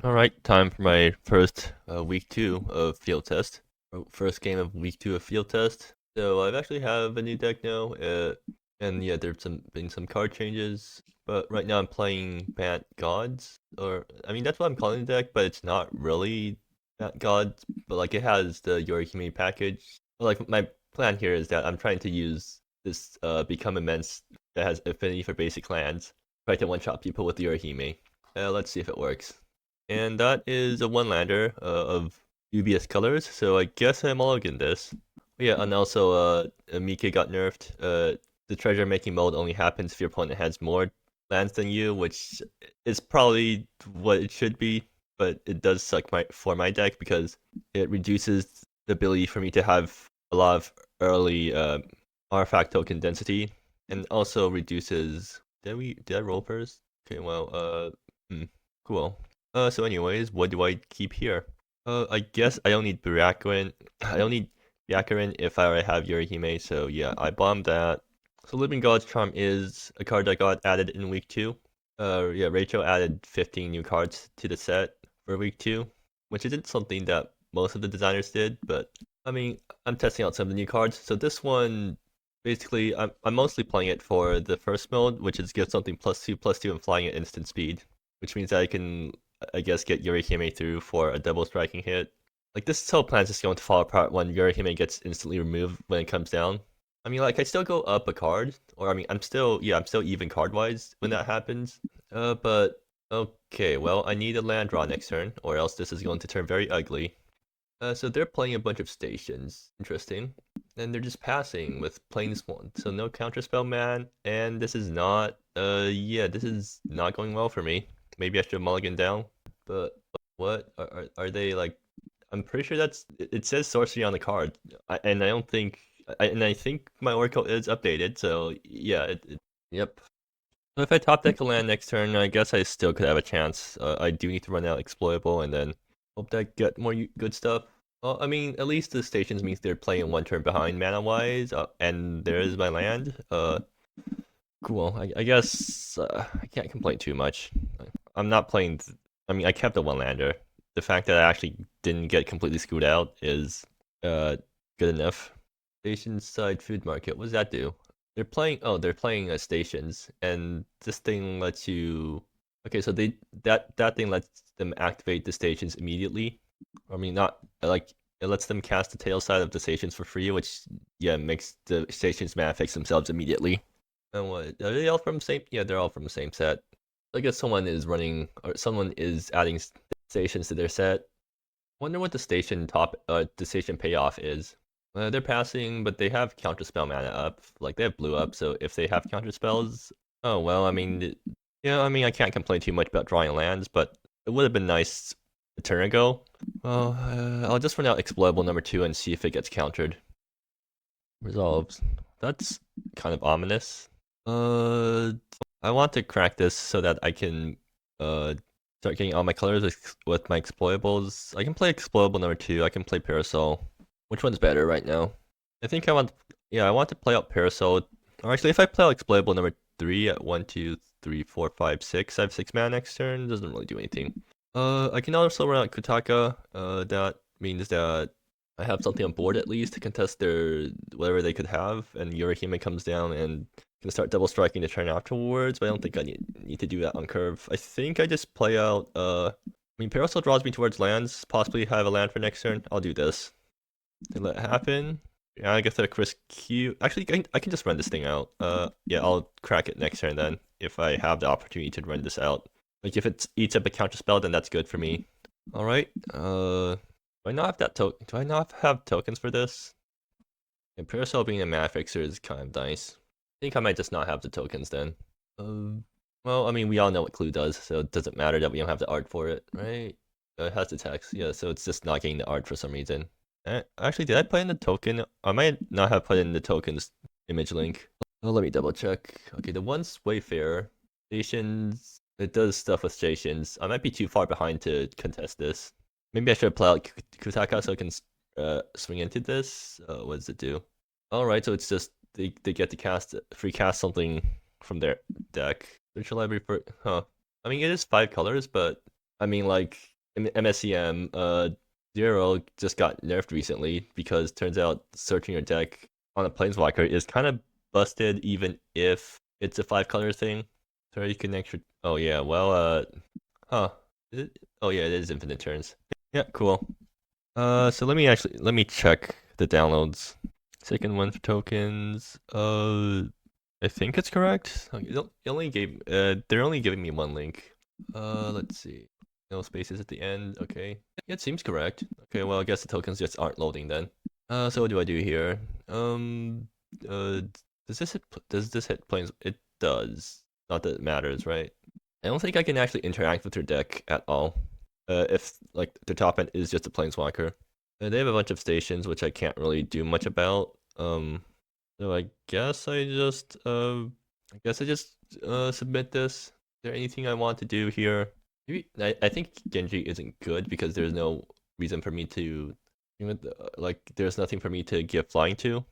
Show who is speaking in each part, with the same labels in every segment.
Speaker 1: Alright, time for my first week 2 of field test. First game of week 2 of field test. So I've actually have a new deck now, and yeah, there's been some card changes. But right now I'm playing Bant Gods, or I mean that's what I'm calling the deck, but it's not really Bant Gods. But like it has the Yorihime package. But, like my plan here is that I'm trying to use this Become Immense that has affinity for basic lands, try to one-shot people with Yorihime. Let's see if it works. And that is a one-lander of dubious colors, so I guess I'm mulligan this. Yeah, and also Mika got nerfed. The treasure making mode only happens if your opponent has more lands than you, which is probably what it should be, but it does suck for my deck because it reduces the ability for me to have a lot of early artifact token density, and also reduces. Did I roll first? Okay, well, cool. So anyways, what do I keep here? I guess I don't need Byakurin. I don't need Byakurin if I already have Yorihime, so yeah, I bombed that. So Living God's Charm is a card that got added in week 2. Yeah, Rachel added 15 new cards to the set for week 2, which isn't something that most of the designers did, but I mean, I'm testing out some of the new cards. So this one, basically, I'm mostly playing it for the first mode, which is give something +2/+2 and flying at instant speed, which means that I can, I guess, get Yorihime through for a double striking hit. Like this whole plan is just going to fall apart when Yorihime gets instantly removed when it comes down. I mean, like I still go up a card, or I mean, I'm still even card wise when that happens. But okay, well, I need a land draw next turn, or else this is going to turn very ugly. So they're playing a bunch of stations. Interesting. And they're just passing with Planeswalker. So no counterspell man, and this is not yeah, this is not going well for me. Maybe I should mulligan down. But what are they like? I'm pretty sure it says sorcery on the card, and I don't think and I think my Oracle is updated. So yeah, yep. So if I top deck a land next turn, I guess I still could have a chance. I do need to run out exploitable and then hope that I get more good stuff. Well, I mean, at least the stations means they're playing one turn behind mana wise, and there is my land. Cool. I guess I can't complain too much. I'm not playing. I mean, I kept a one lander. The fact that I actually didn't get completely screwed out is good enough. Station side food market. What does that do? They're playing. Oh, they're playing stations, and this thing lets you. Okay, so that thing lets them activate the stations immediately. I mean, not like it lets them cast the tail side of the stations for free, which yeah makes the stations mana fix themselves immediately. And what are they all from the same? Yeah, they're all from the same set. I guess someone is running or someone is adding stations to their set. Wonder what the station payoff is. They're passing, but they have counterspell mana up. Like they have blue up, so if they have counterspells, oh well. I mean, yeah, I mean I can't complain too much about drawing lands, but it would have been nice a turn ago. Well, I'll just run out exploitable number 2 and see if it gets countered. Resolves. That's kind of ominous. I want to crack this so that I can start getting all my colors with my exploitables. I can play exploitable number 2. I can play Parasol. Which one's better right now? I think I want. Yeah, I want to play out Parasol. Or actually, if I play out exploitable number 3 at 1, 2, 3, 4, 5, 6, I have 6 mana next turn. Doesn't really do anything. I can also run out Kutaka. That means that I have something on board at least to contest their whatever they could have, and Yorihime comes down and can start double striking the turn afterwards. But I don't think I need to do that on curve. I think I just play out. I mean, Parasol draws me towards lands. Possibly have a land for next turn. I'll do this. To let it happen. Yeah, I guess that risk Q. Actually, I can just run this thing out. Yeah, I'll crack it next turn then if I have the opportunity to run this out. Like if it eats up a counter spell, then that's good for me. All right. Do I not have that token? Do I not have tokens for this? And Parasol being a mana fixer is kind of nice. I think I might just not have the tokens then. Well, I mean, we all know what Clue does, so it doesn't matter that we don't have the art for it, right? It has the text, yeah, so it's just not getting the art for some reason. Actually, did I put in the token? I might not have put in the tokens image link. Oh, let me double check. Okay, the one's Wayfarer. Stations, it does stuff with stations. I might be too far behind to contest this. Maybe I should play out Kutaka so I can swing into this. What does it do? Alright, so it's just they get to free cast something from their deck. Virtual library for I mean it is 5 colors, but I mean like MSCM 0 just got nerfed recently because turns out searching your deck on a Planeswalker is kind of busted even if it's a 5-color thing. So you can actually. Oh yeah, well huh. Is it? Oh yeah, it is infinite turns. Yeah, cool. So let me check the downloads. Second one for tokens. I think it's correct. Okay, they're only giving me one link. Let's see. No spaces at the end. Okay. Yeah, it seems correct. Okay, well, I guess the tokens just aren't loading then. So what do I do here? Uh, does this hit planes? It does. Not that it matters, right? I don't think I can actually interact with your deck at all. If like the top end is just a planeswalker. They have a bunch of stations which I can't really do much about. So I guess I just submit this. Is there anything I want to do here? Maybe I think Genji isn't good because there's no reason for me to like there's nothing for me to give flying to.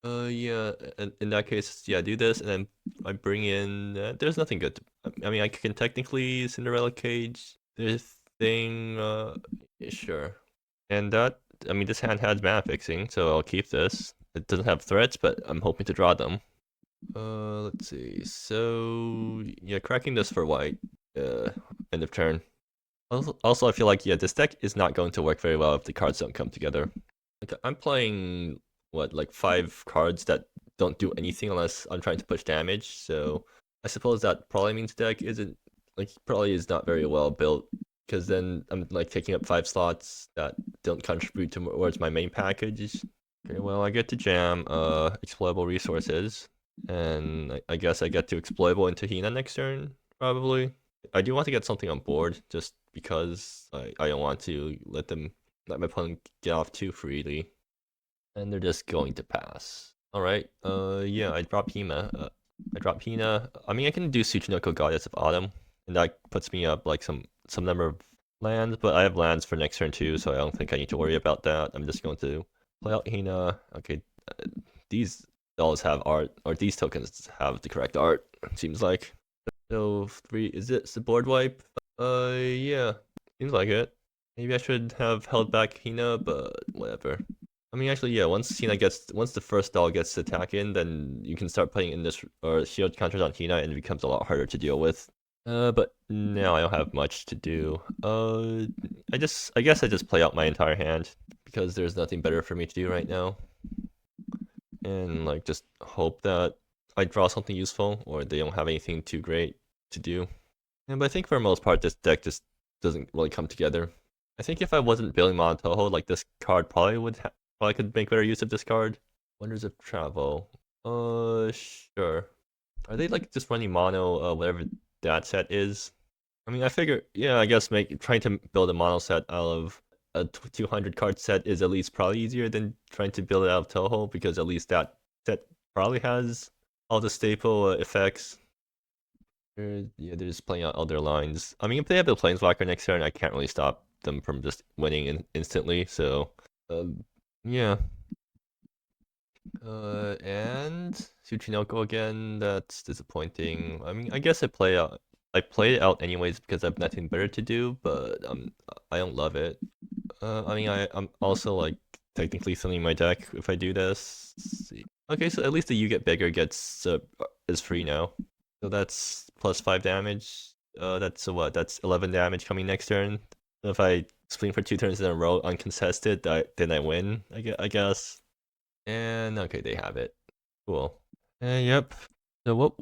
Speaker 1: Yeah, in that case, yeah, do this, and then I bring in. There's nothing good. I mean, I can technically Cinderella Cage this thing. Yeah, sure. And that, I mean, this hand has mana fixing, so I'll keep this. It doesn't have threats, but I'm hoping to draw them. Let's see. So yeah, cracking this for white. End of turn. Also, I feel like yeah, this deck is not going to work very well if the cards don't come together. Like I'm playing what like 5 cards that don't do anything unless I'm trying to push damage. So I suppose that probably means deck isn't like probably is not very well built because then I'm like taking up 5 slots that don't contribute towards my main package. Okay, well I get to jam exploitable resources, and I guess I get to exploitable into Hina next turn probably. I do want to get something on board just because I don't want to let my opponent get off too freely. And they're just going to pass. Alright, yeah, I drop Hina. I drop Hina. I mean, I can do Tsuchinoko Goddess of Autumn, and that puts me up like some number of lands, but I have lands for next turn too, so I don't think I need to worry about that. I'm just going to play out Hina. Okay, these dolls have art, or these tokens have the correct art, seems like. So 3, is it the board wipe? Yeah, seems like it. Maybe I should have held back Hina, but whatever. I mean, actually, yeah. Once the first doll gets attack in, then you can start putting in this or shield counters on Hina, and it becomes a lot harder to deal with. But now I don't have much to do. I guess I just play out my entire hand because there's nothing better for me to do right now, and like just hope that I draw something useful or they don't have anything too great to do. And but I think for the most part, this deck just doesn't really come together. I think if I wasn't building Monotoho, like this card probably could make better use of this card. Wonders of Travel. Sure. Are they like just running mono, whatever that set is? I mean, I figure, yeah, I guess trying to build a mono set out of a 200 card set is at least probably easier than trying to build it out of Toho because at least that set probably has all the staple effects. Yeah, they're just playing out all their lines. I mean, if they have the Planeswalker next turn, I can't really stop them from just winning instantly. So, yeah. And Tsuchinoko again. That's disappointing. I mean, I guess I play it out anyways because I have nothing better to do. But I don't love it. I mean, I'm also like technically thinning my deck if I do this. Let's see. Okay, so at least the You Get Bigger gets is free now. So that's +5 damage. That's what? That's 11 damage coming next turn. So if I swing for 2 turns in a row uncontested, then I win. I guess. And okay, they have it. Cool. Yep. So what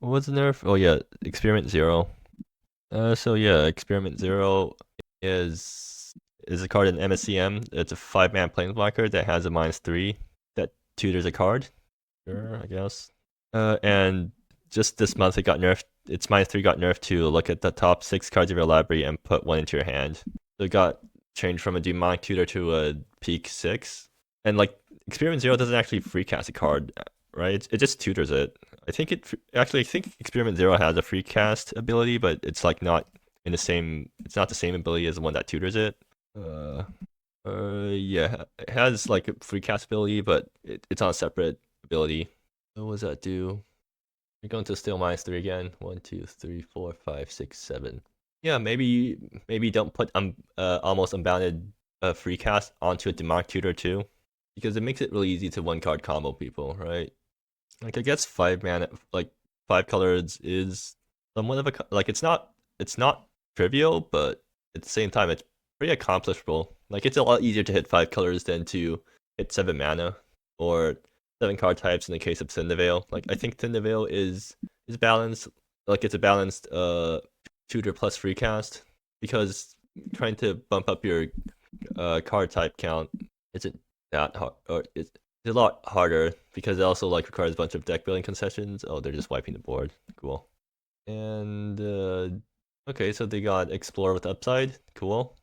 Speaker 1: was the nerf? Oh yeah, Experiment 0. So yeah, Experiment 0 is a card in MSCM. It's a 5-man planeswalker that has a -3 that tutors a card. Sure, I guess. And just this month it got nerfed. Its -3 got nerfed to look at the top 6 cards of your library and put 1 into your hand. So it got changed from a demonic tutor to a peak 6. And like Experiment 0 doesn't actually free cast a card, right? It just tutors it. I think I think Experiment 0 has a free cast ability, but it's like not in the same. It's not the same ability as the one that tutors it. Yeah, it has like a free cast ability, but it's on a separate ability. What does that do? You're going to still -3 again. 1, 2, 3, 4, 5, 6, 7. Yeah, maybe don't put almost unbounded free cast onto a demonic tutor too, because it makes it really easy to one card combo people, right? Like I guess 5 mana, like 5 colors is somewhat of like it's not trivial, but at the same time it's pretty accomplishable. Like it's a lot easier to hit 5 colors than to hit 7 mana or 7 card types in the case of Veil. Like I think Veil is balanced. Like it's a balanced tutor plus free cast because trying to bump up your card type count isn't that hard, or it's a lot harder because it also like requires a bunch of deck building concessions. Oh, they're just wiping the board. Cool. And okay, so they got Explore with Upside. Cool.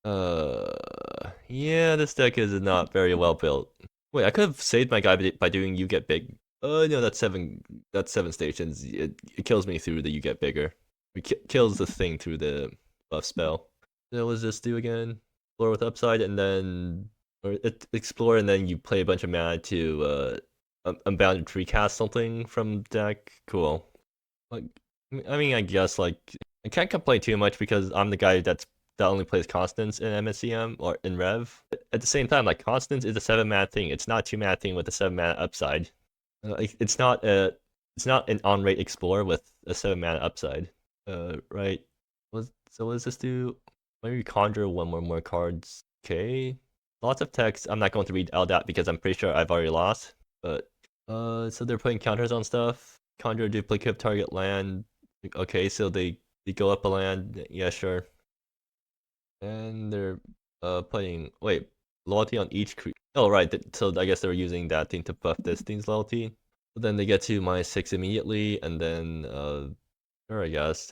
Speaker 1: Yeah, this deck is not very well built. Wait, I could have saved my guy by doing You Get Big. No, that's 7. That's 7 stations. It kills me through the You Get Bigger. It kills the thing through the buff spell. So what does this do again? Explore with Upside, and then explore, and then you play a bunch of mana to unbounded recast something from deck. Cool. Like, I mean, I guess like I can't complain too much because I'm the guy that only plays Constants in MSCM or in Rev. At the same time, like Constants is a 7 mana thing. It's not a 2 mana thing with a 7 mana upside. It's not an on rate Explorer with a 7 mana upside. Right. So what does this do? Maybe conjure one more cards. Okay. Lots of text. I'm not going to read all that because I'm pretty sure I've already lost. But so they're putting counters on stuff. Conjure duplicate target land. Okay, so they go up a land. Yeah, sure. And they're putting loyalty on each creature. Oh right, so I guess they were using that thing to buff this thing's loyalty. But then they get to -6 immediately, and then sure, I guess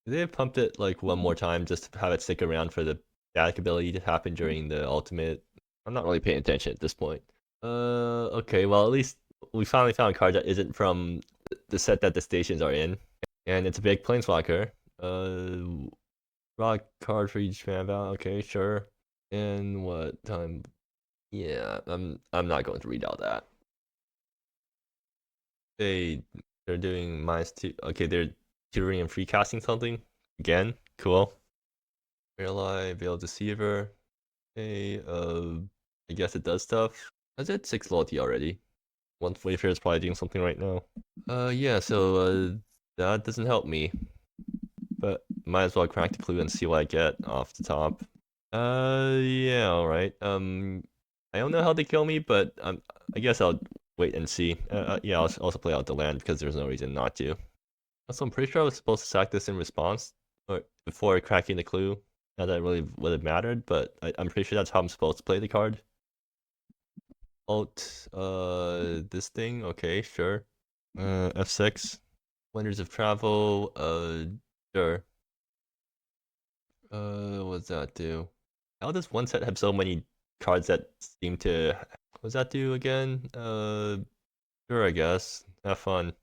Speaker 1: they pumped it like one more time just to have it stick around for the static ability to happen during the ultimate. I'm not really paying attention at this point. Okay, well at least we finally found a card that isn't from the set that the stations are in, and it's a big planeswalker. Draw a card for each fan val. Okay, sure. And what time? Yeah, I'm not going to read all that. They're doing -2. Okay, they're tutoring and free casting something again. Cool. Verify, Veil Deceiver. Okay, I guess it does stuff. Has it 6 loyalty already? One Wayfair is probably doing something right now. Yeah, so that doesn't help me. But might as well crack the clue and see what I get off the top. Yeah, alright. I don't know how they kill me, but I guess I'll wait and see. Yeah, I'll also play out the land because there's no reason not to. Also, I'm pretty sure I was supposed to sack this in response, or before cracking the clue. Not that it really would have mattered, but I'm pretty sure that's how I'm supposed to play the card. Alt, this thing, okay, sure. F6. Wonders of Travel, sure. What does that do? How does one set have so many cards that seem to... What does that do again? Sure, I guess. Have fun.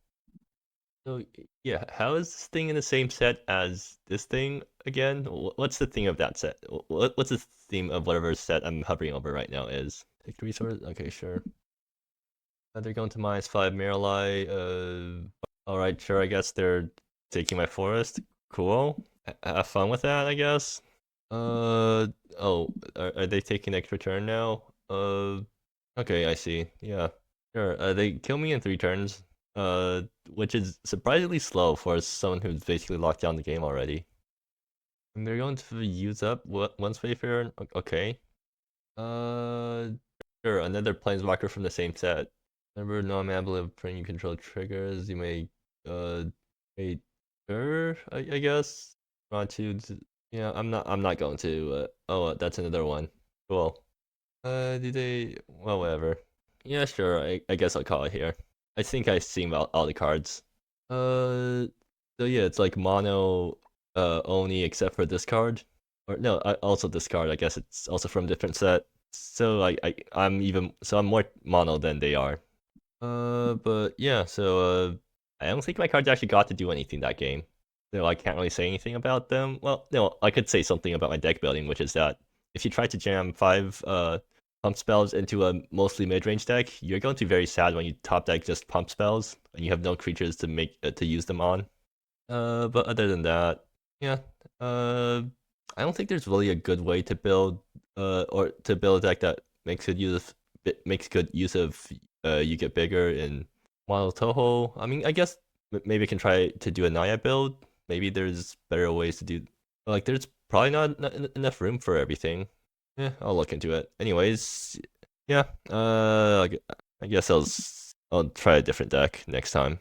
Speaker 1: So, yeah, how is this thing in the same set as this thing again? What's the theme of that set? What's the theme of whatever set I'm hovering over right now is? Take the resource? Okay, sure. They're going to -5 Miralai. Alright, sure, I guess they're taking my forest. Cool. Have fun with that, I guess. Oh, are they taking extra turn now? Okay, I see. Yeah, sure. They kill me in 3 turns. Which is surprisingly slow for someone who's basically locked down the game already. And they're going to use up once Wayfarer. Okay. Sure. Another Planeswalker from the same set. Remember, non-ability when you control triggers. You may wait. Sure. I guess. Want to? Yeah, I'm not going to. Oh, that's another one. Cool. Do they? Well, whatever. Yeah, sure. I guess I'll call it here. I think I've seen all the cards. So yeah, it's like mono only except for this card. Or no, also this card. I guess it's also from a different set. So I'm more mono than they are. But yeah, so I don't think my cards actually got to do anything that game. So I can't really say anything about them. Well, no, I could say something about my deck building, which is that if you try to jam 5 pump spells into a mostly mid-range deck, you're going to be very sad when you top deck just pump spells and you have no creatures to use them on. But other than that, yeah, I don't think there's really a good way to build or to build a deck that makes good use of you get bigger in Mono Toho. I mean, I guess maybe I can try to do a Naya build. Maybe there's better ways to do. Like, there's probably not enough room for everything. Yeah, I'll look into it. Anyways, yeah. I guess I'll try a different deck next time.